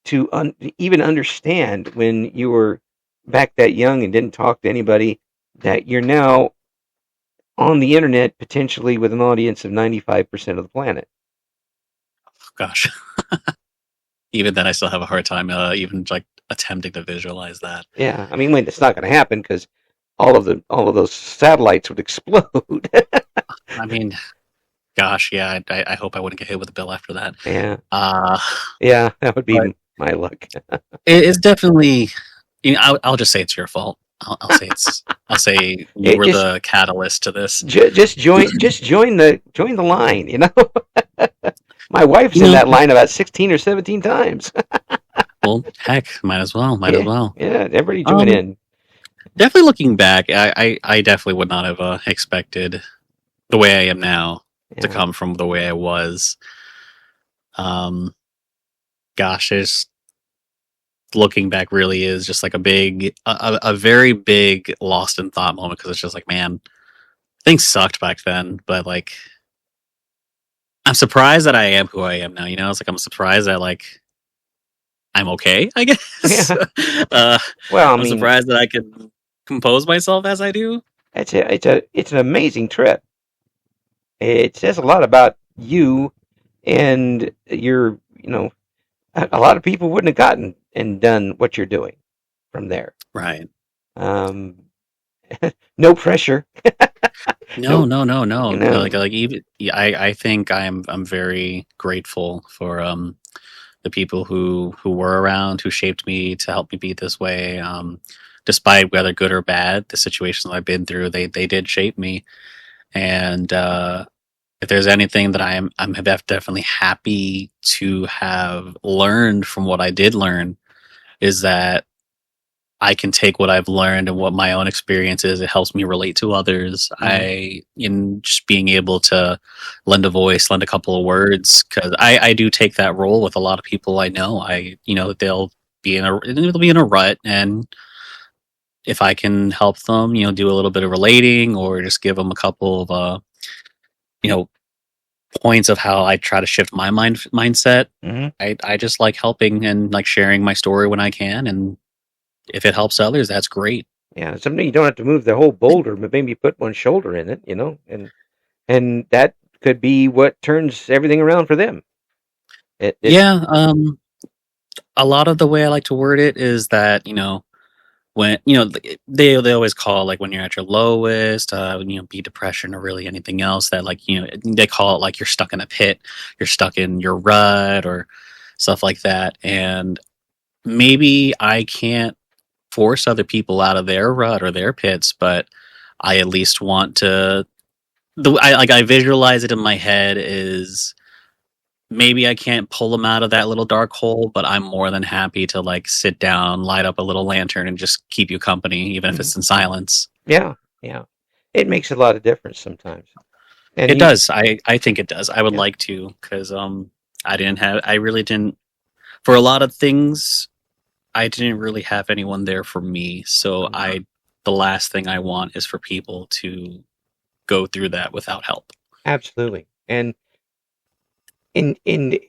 S1: to even understand when you were back that young and didn't talk to anybody that you're now on the internet potentially with an audience of 95% of the planet?
S2: Gosh, even then, I still have a hard time even like attempting to visualize that.
S1: Yeah, I mean, when it's not going to happen because all of those satellites would explode.
S2: I mean, gosh, yeah, I hope I wouldn't get hit with a bill after that.
S1: Yeah,
S2: Uh,
S1: yeah, that would
S2: but
S1: be my luck.
S2: it's definitely, I'll just say it's your fault. I'll say you
S1: It
S2: were
S1: just
S2: the catalyst to this.
S1: just join the line. You know, my wife's
S2: You
S1: in
S2: know,
S1: that line about 16 or 17 times.
S2: well, heck, might as
S1: Yeah,
S2: well.
S1: yeah, everybody join
S2: Um,
S1: in.
S2: Definitely looking back, I definitely would not have expected the way I am now to
S1: Yeah,
S2: come from the way I was. Um, Gosh, there's looking back really is just like a very big lost in thought moment, because it's just like, man, things sucked back then, but like I'm surprised that I am who I am now. It's like I'm surprised that like I'm okay, I guess.
S1: yeah.
S2: uh,
S1: Well, I
S2: I'm
S1: mean,
S2: surprised that I can compose myself as I do.
S1: it's an amazing trip. It says a lot about you and your, a lot of people wouldn't have gotten and done what you're doing. from there.
S2: Right.
S1: Um, no pressure.
S2: No,
S1: No,
S2: no, no, no.
S1: you
S2: No,
S1: know.
S2: like even yeah, I think I'm very grateful for the people who were around, who shaped me to help me be this way. Despite whether good or bad, the situations I've been through, they did shape me. And if there's anything that I'm definitely happy to have learned from what I did learn, is that I can take what I've learned and what my own experience is. It helps me relate to others.
S1: Mhm.
S2: In just being able to lend a voice, lend a couple of words, because I do take that role with a lot of people I know. They'll be in a rut, and if I can help them, do a little bit of relating or just give them a couple of, you know, points of how I try to shift my mindset.
S1: Mhm.
S2: I just like helping and like sharing my story when I can, and if it helps others, that's great.
S1: Yeah, someday you don't have to move the whole boulder, but maybe put one shoulder in it, and that could be what turns everything around for them. It
S2: Yeah, a lot of the way I like to word it is that, when they always call, like, when you're at your lowest, be depression or really anything else, that, like, they call it like you're stuck in a pit, you're stuck in your rut or stuff like that. And maybe I can't force other people out of their rut or their pits, but I at least want to. I visualize it in my head is, maybe I can't pull them out of that little dark hole, but I'm more than happy to, like, sit down, light up a little lantern, and just keep you company, even if
S1: Mhm.
S2: it's in silence.
S1: Yeah, yeah. It makes a lot of difference sometimes. And
S2: It
S1: you,
S2: does. I think it does. I would
S1: yeah,
S2: like to, because I really didn't, for a lot of things. I didn't really have anyone there for me. So
S1: mhm,
S2: the last thing I want is for people to go through that without help.
S1: absolutely. And in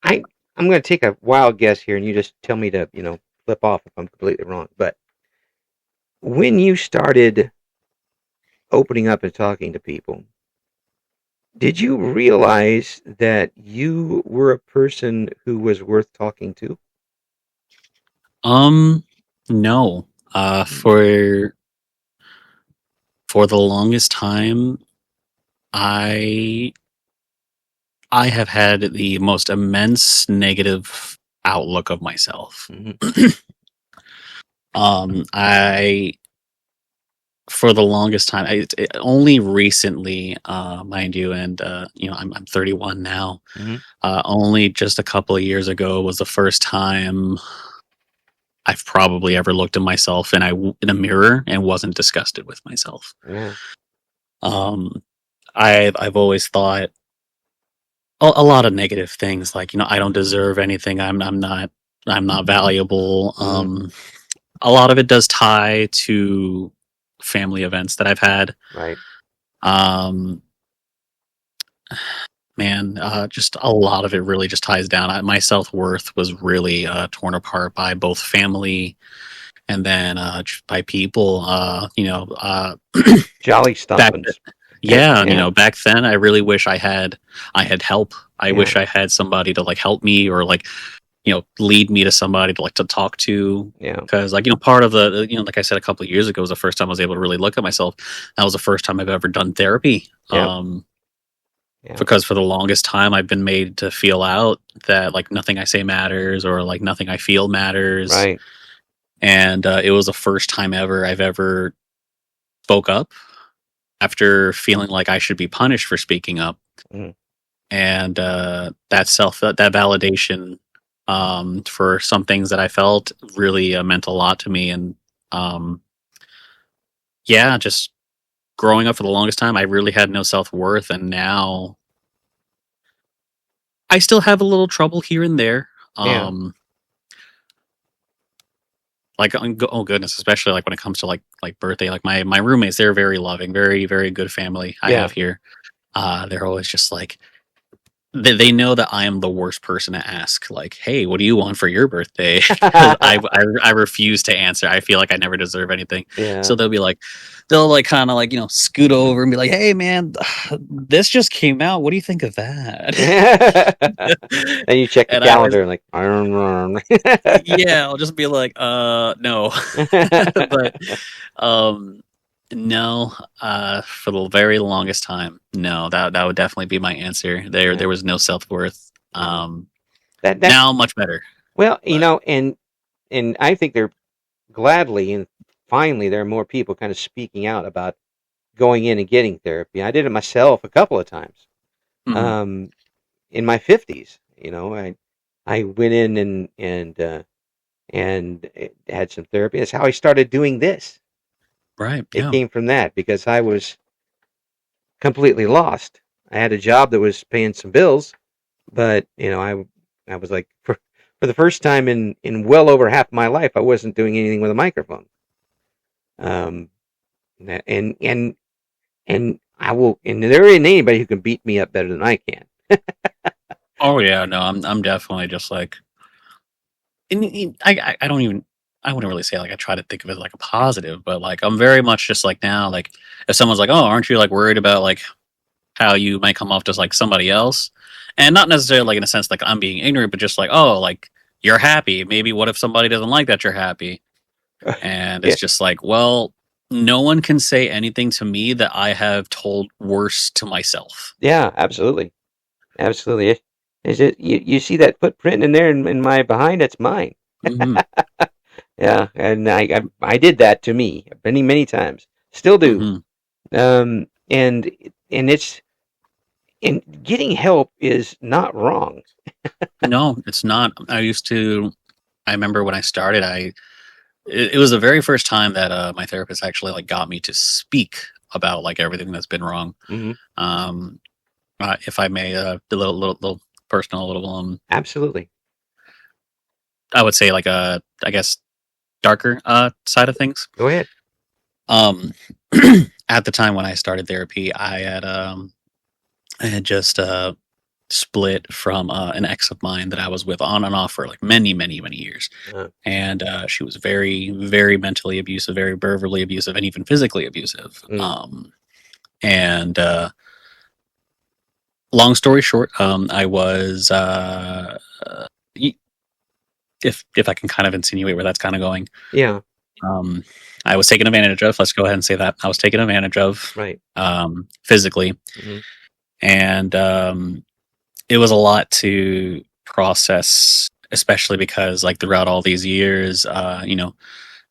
S1: I I'm going to take a wild guess here, and you just tell me to flip off if I'm completely wrong. But when you started opening up and talking to people, did you realize that you were a person who was worth talking to?
S2: Um, no.
S1: Mm,
S2: For the longest time, I I have had the most immense negative outlook of myself.
S1: mhm,
S2: I For the longest time, only recently, mind you, and I'm 31 now.
S1: mhm,
S2: Only just a couple of years ago was the first time I've probably ever looked at myself in a mirror and wasn't disgusted with myself.
S1: yeah,
S2: Um, I've always thought a lot of negative things, like, I don't deserve anything. I'm not valuable.
S1: mm,
S2: A lot of it does tie to family events that I've had.
S1: right,
S2: Um, Man, just a lot of it really just ties down. My self worth was really torn apart by both family and then by people.
S1: jolly
S2: Back
S1: stompings.
S2: Yeah,
S1: Yeah,
S2: back then, I really wish I had help. I
S1: yeah,
S2: wish I had somebody to, like, help me, or, like, lead me to somebody to, like, to talk to.
S1: yeah,
S2: Because, like, part of like I said a couple of years ago, was the first time I was able to really look at myself. That was the first time I've ever done therapy.
S1: yeah, yeah,
S2: Because for the longest time I've been made to feel out that, like, nothing I say matters, or, like, nothing I feel matters.
S1: right.
S2: And it was the first time ever I've ever spoke up after feeling like I should be punished for speaking up.
S1: Mm,
S2: And that validation, for some things that I felt, really meant a lot to me. And um, yeah, just growing up for the longest time, I really had no self-worth, and now I still have a little trouble here and there.
S1: yeah,
S2: Like, oh goodness, especially, like, when it comes to, like birthday, like, my roommates, they're very loving, very very good family I
S1: yeah,
S2: have here. They're always just like, they know that I am the worst person to ask. Like, hey, what do you want for your birthday? Because I refuse to answer. I feel like I never deserve anything.
S1: Yeah.
S2: So they'll like kind of like scoot over and be like, hey man, this just came out. What do you think of that?
S1: And you check the
S2: And I was
S1: calendar, like, I don't know.
S2: yeah, I'll just be like, no. But um no, for the very longest time, no, that would definitely be my answer. There
S1: Yeah,
S2: was no self-worth.
S1: yeah. That
S2: Now much better.
S1: well,
S2: But
S1: and I think they're gladly and finally there are more people kind of speaking out about going in and getting therapy. I did it myself a couple of times.
S2: mhm,
S1: Um, in my 50s, I went in and had some therapy. That's how I started doing this.
S2: right,
S1: It
S2: yeah.
S1: came from that because I was completely lost. I had a job that was paying some bills, but I was like for the first time in well over half my life, I wasn't doing anything with a microphone. Um, and and there ain't anybody who can beat me up better than I can.
S2: Oh yeah, no, I'm definitely just like, and I don't even, I wouldn't really say like I try to think of it like a positive, but like I'm very much just like now, like if someone's like, oh, aren't you like worried about like how you might come off just like somebody else, and not necessarily like in a sense like I'm being ignorant, but just like, oh, like you're happy. Maybe what if somebody doesn't like that you're happy? And it's
S1: Yeah,
S2: just like, well, no one can say anything to me that I have told worse to myself.
S1: yeah, absolutely, absolutely. It's just, you see that footprint in there in my behind? That's mine.
S2: Hmm.
S1: Yeah, and I did that to me many times. Still do.
S2: Hmm.
S1: And it's and getting help is not wrong.
S2: No, it's not. I used to. I remember when I started. It was the very first time that my therapist actually like got me to speak about like everything that's been wrong.
S1: Hmm.
S2: Um, if I may, a little personal, a little
S1: Absolutely.
S2: I would say like a, I guess, darker side of things.
S1: Go ahead.
S2: Um, at the time when I started therapy, I had just split from an ex of mine that I was with on and off for like many years,
S1: Uh,
S2: and she was very mentally abusive, very verbally abusive, and even physically abusive.
S1: mm,
S2: And long story short, I was if I can kind of insinuate where that's kind of going.
S1: yeah.
S2: Um, I was taken advantage of. Let's go ahead and say that I was taken advantage of
S1: Right.
S2: physically,
S1: Hmm.
S2: and it was a lot to process, especially because like throughout all these years,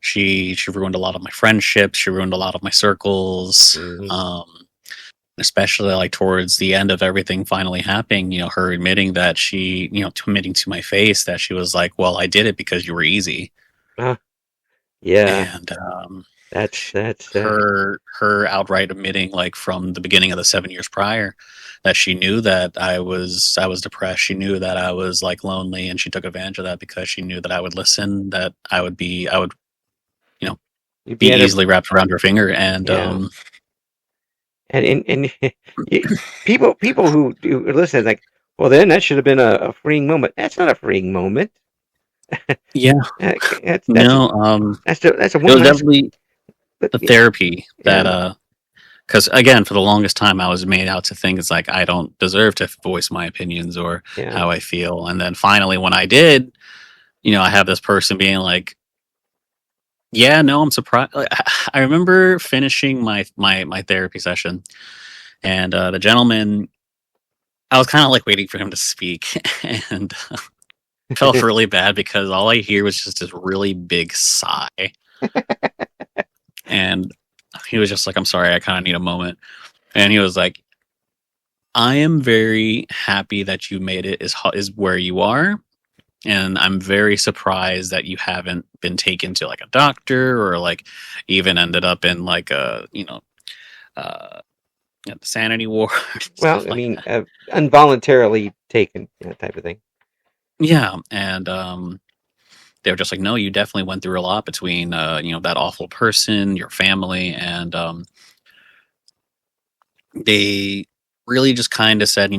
S2: she ruined a lot of my friendships. She ruined a lot of my circles.
S1: Hmm.
S2: Especially like towards the end of everything finally happening, her admitting that admitting to my face that she was like, well, I did it because you were easy.
S1: Uh, yeah.
S2: And
S1: That's
S2: her outright admitting like from the beginning of the 7 years prior that she knew that I was depressed. She knew that I was like lonely, and she took advantage of that because she knew that I would listen, that I would you know
S1: you'd
S2: be
S1: be at a
S2: easily wrapped around her finger. And
S1: yeah. And you, people who listen like, well, then that should have been a freeing moment. That's not a freeing moment.
S2: yeah,
S1: That's
S2: no,
S1: that's a
S2: it
S1: one
S2: was
S1: nice.
S2: definitely
S1: But
S2: the therapy that
S1: yeah,
S2: because again, for the longest time, I was made out to think it's like I don't deserve to voice my opinions or
S1: yeah.
S2: how I feel. And then finally, when I did, I have this person being like, "Yeah, no, I'm surprised." Like, I remember finishing my therapy session, and the gentleman, I was kind of like waiting for him to speak, and felt really bad because all I hear was just this really big sigh, and he was just like, "I'm sorry, I kind of need a moment," and he was like, I am very happy that you made it is where you are, and I'm very surprised that you haven't been taken to like a doctor or like even ended up in like a uh, the sanity ward and stuff
S1: Well, I
S2: like
S1: mean,
S2: that.
S1: involuntarily taken, type of thing.
S2: Yeah, and they were just like, no, you definitely went through a lot between that awful person, your family, and they really just kind of said,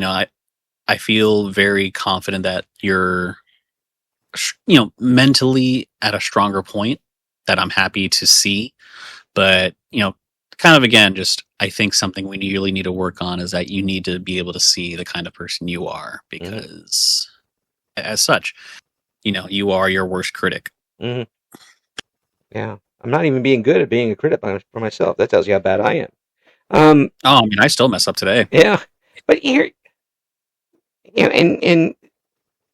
S2: I feel very confident that you're, you know, mentally at a stronger point that I'm happy to see. But, you know, kind of again, just I think something we really need to work on is that you need to be able to see the kind of person you are
S1: Mm-hmm.
S2: because, as such, you know, you are your worst critic.
S1: Mm-hmm. Yeah, I'm not even being good at being a critic for myself. That tells you how bad I am.
S2: Oh, I mean, I still mess up today.
S1: Yeah, but here, and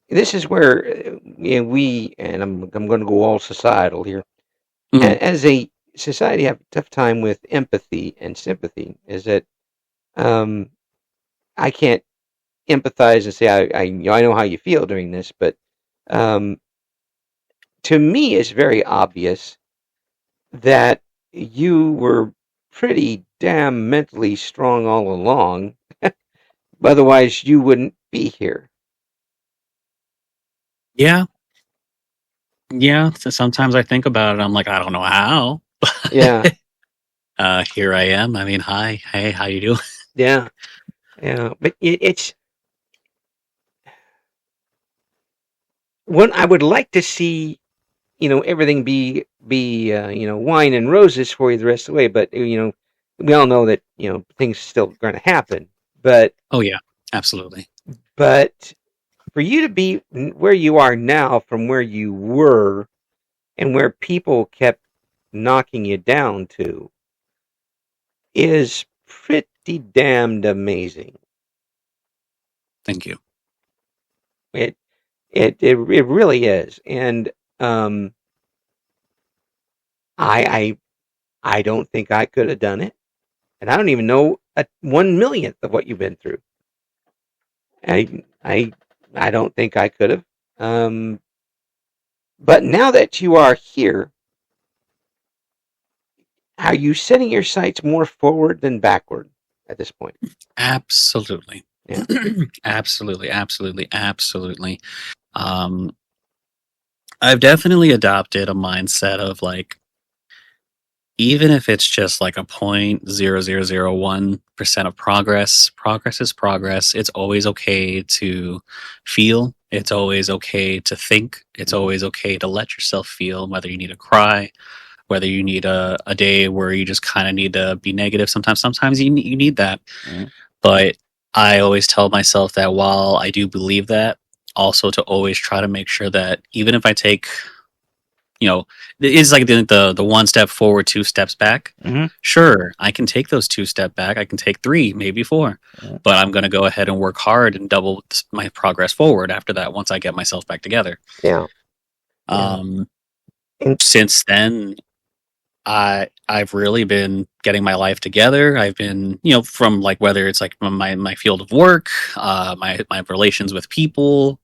S1: this is where we, and I'm going to go all societal here.
S2: Mhm.
S1: As a society, have a tough time with empathy and sympathy. Is that um, I can't empathize and say I know how you feel during this, but um, to me, it's very obvious that you were pretty damn mentally strong all along. Otherwise, you wouldn't be here.
S2: Yeah, yeah. So sometimes I think about it. I'm like, I don't know how.
S1: Yeah,
S2: Here I am. I mean, hi, hey, how you doing?
S1: yeah, yeah. But it's one I would like to see. Everything be wine and roses for you the rest of the way. But we all know that things still going to happen. But
S2: Oh yeah, absolutely.
S1: but for you to be where you are now from where you were and where people kept knocking you down to is pretty damned amazing.
S2: Thank you.
S1: It it really is, and um, I I don't think I could have done it, and I don't even know a 1/1,000,000th of what you've been through. I I I don't think I could have. Um, but now that you are here, are you setting your sights more forward than backward at this point?
S2: Absolutely.
S1: Yeah.
S2: Absolutely, absolutely, absolutely. Um, I've definitely adopted a mindset of like, even if it's just like a 0.0001% of progress, progress is progress. It's always okay to feel. It's always okay to think. It's
S1: Mhm.
S2: always okay to let yourself feel, whether you need to cry, whether you need a day where you just kind of need to be negative. Sometimes you need that.
S1: Mhm.
S2: But I always tell myself that while I do believe that, also to always try to make sure that even if I take, you know, it's like the one step forward, two steps back.
S1: Mhm.
S2: Sure, I can take those two-step back. I can take three, maybe four,
S1: Mhm.
S2: but I'm going to go ahead and work hard and double my progress forward after that once I get myself back together.
S1: Yeah. Yeah.
S2: Um,
S1: And
S2: since then, I've really been getting my life together. I've been, you know, from like whether it's like my field of work, my relations with people.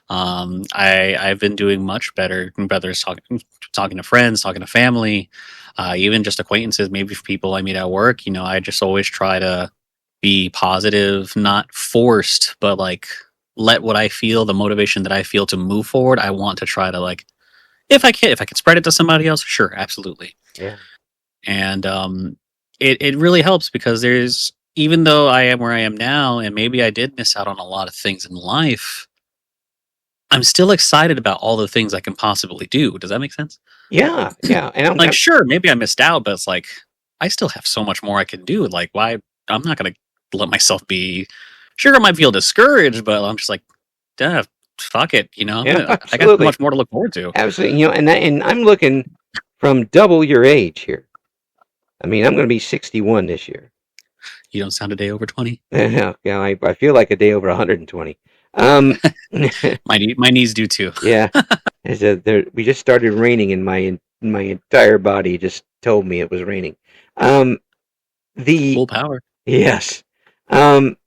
S2: I've been doing much better, whether it's talking to friends, talking to family, even just acquaintances, maybe for people I meet at work. You know, I just always try to be positive, not forced, but like let what I feel, the motivation that I feel to move forward. I want to try to like, if I can spread it to somebody else, sure, absolutely.
S1: yeah.
S2: And it really helps because there's, even though I am where I am now, and maybe I did miss out on a lot of things in life, I'm still excited about all the things I can possibly do. Does that make sense?
S1: Yeah. Yeah. And
S2: Like, sure, maybe I missed out, but it's like I still have so much more I can do. Like, why? I'm not gonna let myself be. Sure, I might feel discouraged, but I'm just like, duh, fuck it. You know,
S1: yeah,
S2: I got so
S1: absolutely.
S2: much more to look forward to.
S1: Absolutely. And I'm looking from double your age here. I mean, I'm going to be 61 this year.
S2: You don't sound a day over 20.
S1: Yeah, yeah, I feel like a day over 120. Um,
S2: My knees do too.
S1: yeah, we just started raining in my entire body just told me it was raining. Um, the
S2: Full power.
S1: yes, um,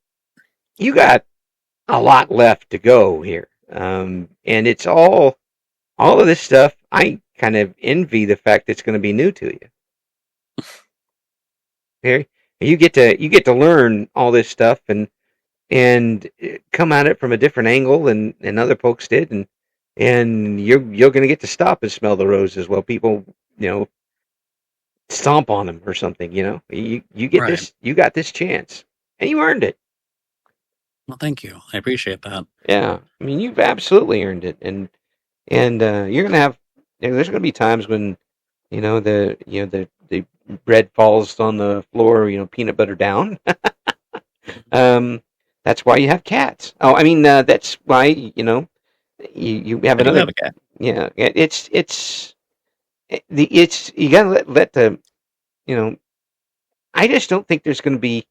S1: you got a lot left to go here, and it's all of this stuff. I kind of envy the fact it's going to be new to you. Okay, you get to learn all this stuff and come at it from a different angle and other folks did, and you're going to get to stop and smell the roses while people stomp on them or something. You get
S2: Right.
S1: this, you got this chance and you earned it.
S2: Well, thank you. I appreciate that.
S1: Yeah, I mean, you've absolutely earned it, and you're gonna have. There's gonna be times when the bread falls on the floor. Peanut butter down. um, that's why you have cats. Oh, I mean, that's why you have
S2: I do
S1: another.
S2: have a cat.
S1: Yeah, it's you gotta let the you know. I just don't think there's gonna be.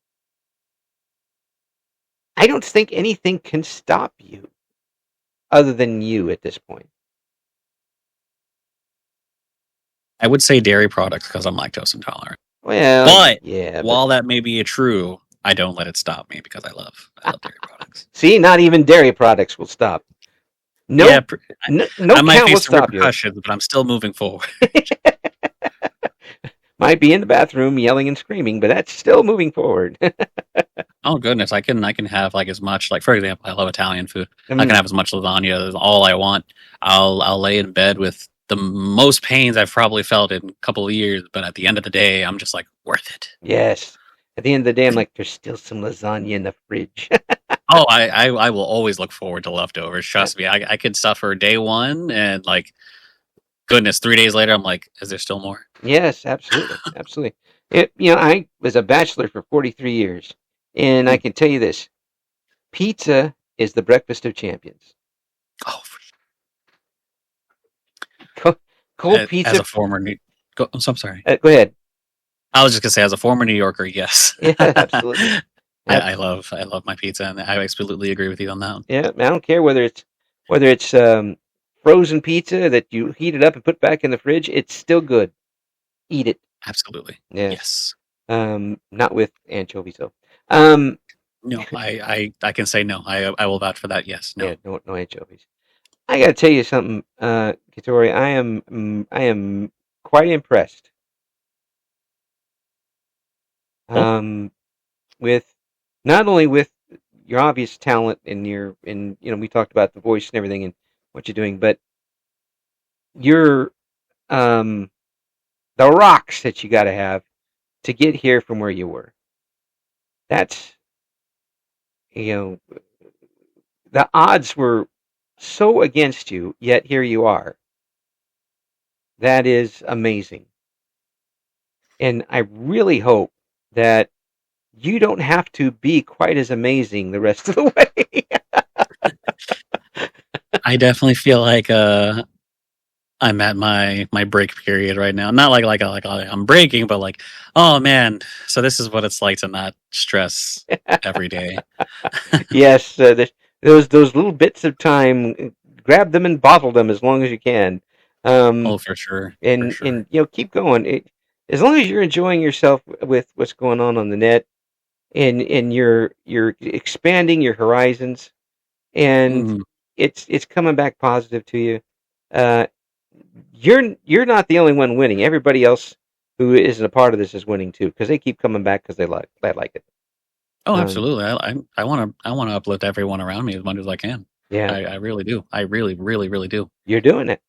S1: I don't think anything can stop you other than you at this point.
S2: I would say dairy products because I'm lactose intolerant.
S1: Well,
S2: But
S1: yeah, but
S2: while that may be true, I don't let it stop me because I love dairy products.
S1: see, not even dairy products will stop.
S2: Yeah,
S1: No, no
S2: I might
S1: count will
S2: face some
S1: stop you.
S2: repercussions, but I'm still moving forward.
S1: Might be in the bathroom yelling and screaming, but that's still moving forward.
S2: Oh goodness, I can have like as much, like for example, I love Italian food. I can
S1: Mm,
S2: have as much lasagna as all I want. I'll lay in bed with the most pains I've probably felt in a couple of years, but at the end of the day, I'm just like worth it.
S1: yes. At the end of the day, I'm like, there's still some lasagna in the fridge.
S2: Oh, I will always look forward to leftovers. Trust me, I could suffer day one and like goodness, 3 days later, I'm like, is there still more?
S1: Yes, absolutely, absolutely. I was a bachelor for 43 years, and I
S2: Mm.
S1: can tell you this: pizza is the breakfast of champions.
S2: Oh,
S1: Cold
S2: as
S1: pizza.
S2: a former New, I'm so sorry.
S1: Go ahead.
S2: I was just gonna say, as a former New Yorker, yes.
S1: Yeah, absolutely.
S2: I love my pizza, and I absolutely agree with you on that one.
S1: Yeah, I don't care whether it's frozen pizza that you heat it up and put back in the fridge. It's still good. Eat it.
S2: Absolutely,
S1: Yes.
S2: yes.
S1: Not with anchovies though. Um,
S2: No, I can say no. I will vouch for that. Yes, no.
S1: yeah, no anchovies. I got to tell you something, Kitori. I am quite impressed.
S2: Oh,
S1: With not only with your obvious talent and we talked about the voice and everything and what you're doing, but your um the rocks that you got to have to get here from where you were. That's you know the odds were so against you, yet here you are. That is amazing, and I really hope that you don't have to be quite as amazing the rest of the way.
S2: I definitely feel like I'm at my break period right now. Not like I'm breaking, but like, oh man, so this is what it's like to not stress every day.
S1: Yes, those little bits of time, grab them and bottle them as long as you can, um,
S2: Oh, for sure, for
S1: and
S2: sure.
S1: keep going. As long as you're enjoying yourself with what's going on the net, and you're expanding your horizons, and
S2: Mhm.
S1: it's coming back positive to you. Uh, you're not the only one winning. Everybody else who isn't a part of this is winning too because they keep coming back because they like it.
S2: Oh,
S1: Um,
S2: absolutely. I want to uplift everyone around me as much as I can.
S1: yeah,
S2: I really do. I really, really, really do.
S1: you're doing it,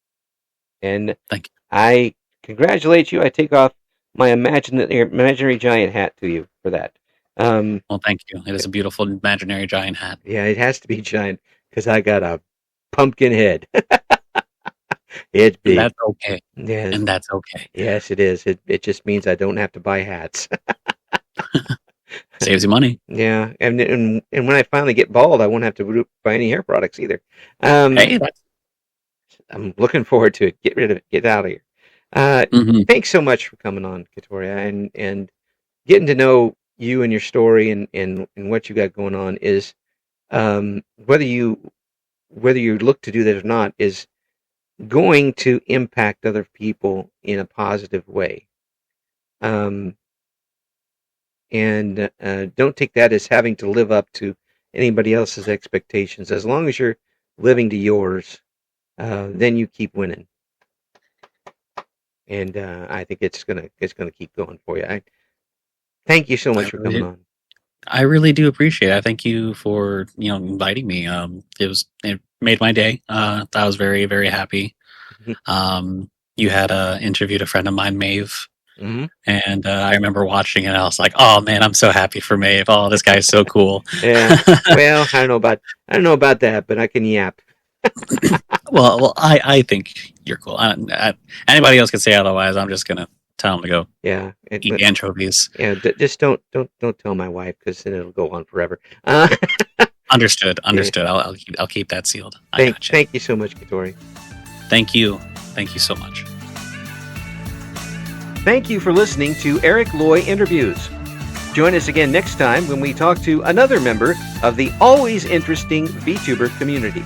S1: and
S2: Thank you.
S1: I congratulate you. I take off my imaginary giant hat to you for that. Um,
S2: Well, thank you. It is a beautiful imaginary giant hat.
S1: yeah, it has to be giant because I got a pumpkin head. It's
S2: And
S1: big.
S2: that's okay.
S1: Yes,
S2: And that's okay.
S1: yes, it is. It just means I don't have to buy hats.
S2: Saves you money.
S1: Yeah, and when I finally get bald, I won't have to buy any hair products either. Um,
S2: Hey, that's
S1: I'm looking forward to it. Get rid of it. Get out of here. Uh,
S2: mhm.
S1: Thanks so much for coming on, Katoria, and getting to know you and your story and what you got going on is um, whether you whether you look to do that or not is going to impact other people in a positive way. Um, and don't take that as having to live up to anybody else's expectations. As long as you're living to yours, then you keep winning. And I think it's gonna keep going for you. I thank you so
S2: I
S1: much for
S2: really
S1: coming
S2: do.
S1: on.
S2: I really do appreciate it. I thank you for, inviting me. It made my day. I was very, very happy. Um, you had interviewed a friend of mine, Maeve.
S1: Hmm.
S2: And I remember watching it, and I was like, "Oh man, I'm so happy for Maeve. Oh, this guy's so cool."
S1: Yeah. Well, I don't know about that, but I can yap.
S2: I think you're cool. Anybody else can say otherwise. I'm just gonna tell them to go
S1: Yeah.
S2: eat anchovies.
S1: Yeah. Just don't tell my wife, because then it'll go on forever.
S2: Understood.
S1: Yeah.
S2: I'll keep that sealed. I gotcha.
S1: Thank you so much, Kitori.
S2: Thank you so much.
S1: Thank you for listening to Eric Loy Interviews. Join us again next time when we talk to another member of the always interesting VTuber community.